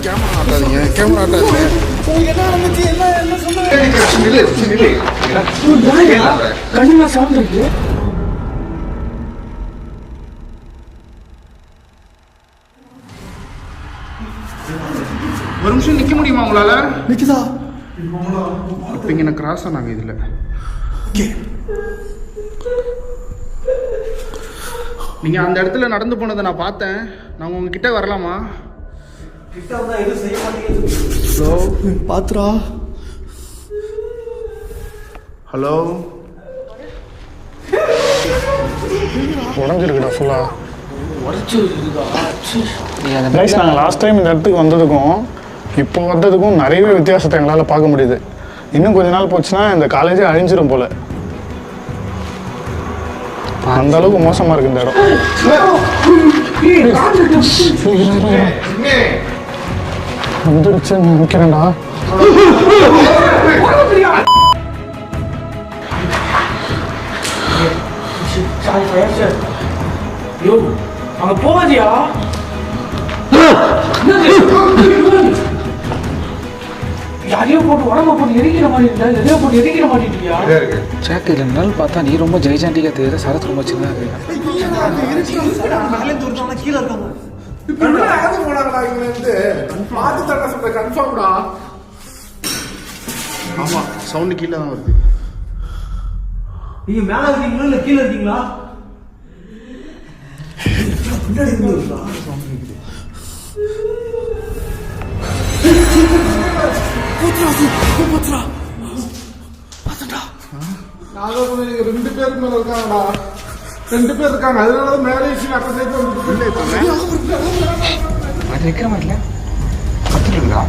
Camera ஆட்டாதீங்க, camera ஆட்டாதீங்க. என்ன நடந்துச்சு? என்ன சொன்னாங்க? கண்டிப்பா சாப்பிட்டு ஒரு நிமிஷம் நிக்க முடியுமா உங்களால? நிக்குதா? இப்போ இங்கே நான் கிராஸ் ஆனாங்க இதில். நீங்கள் அந்த இடத்துல நடந்து போனதை நான் பார்த்தேன். நான் உங்ககிட்ட வரலாமா? ஹலோ, பாத்துரா. ஹலோ, உடஞ்சிருக்குடா ஃபுல்லா. உடச்சு கைஸ், நாங்கள் லாஸ்ட் டைம் இந்த இடத்துக்கு வந்ததுக்கும் இப்போ வந்ததுக்கும் நிறையவே வித்தியாசத்தை எங்களால் பார்க்க முடியுது. இன்னும் கொஞ்ச நாள் போச்சுன்னா இந்த காலேஜே அழிஞ்சிரும் போல. அந்த அளவுக்கு மோசமாக இருக்கு இந்த இடம். வந்துருச்சுன்னு நினைக்கிறேன்டா. அங்க போவாதியா? யாரையோ போட்டு உடம்ப போட்டு எரிக்கிற மாதிரி இருந்தா, எதையோ போட்டு எரிக்கிற மாட்டேங்கிட்டியா? சேக்கு இல்லைனாலும் பார்த்தா நீ ரொம்ப ஜெய்சாண்டிக்கா தெரியுது, சரத் ரொம்ப சின்னதாக இருக்கு. கீழே இருக்காங்க. ஆமா, சவுண்டு கீழே தான் வருது. நீங்க மேல இருக்கீங்களா இல்ல கீழே இருக்கீங்களா? பின்னாடி இருக்கீங்களா? ரெண்டு பேருக்கு மேல இருக்காங்கடா. 2 பேர் இருக்காங்க. அதனாலதான் மேலே அது வைக்கிற மாதிரில கத்துறீங்களா?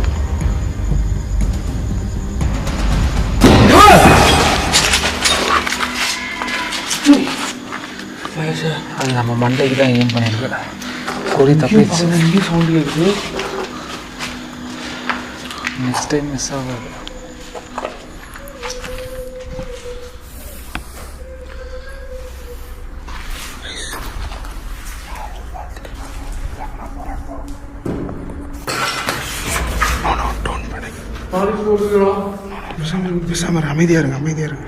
அது நம்ம மண்டைக்கு தான் ஏன் பண்ணிருக்கு. கொடி தப்பிச்சு சவுண்ட் கேட்குது. நெக்ஸ்ட் டைம் மிஸ் ஆகாது. பேசாம அமைதியா இருங்க, அமைதியா இருங்க.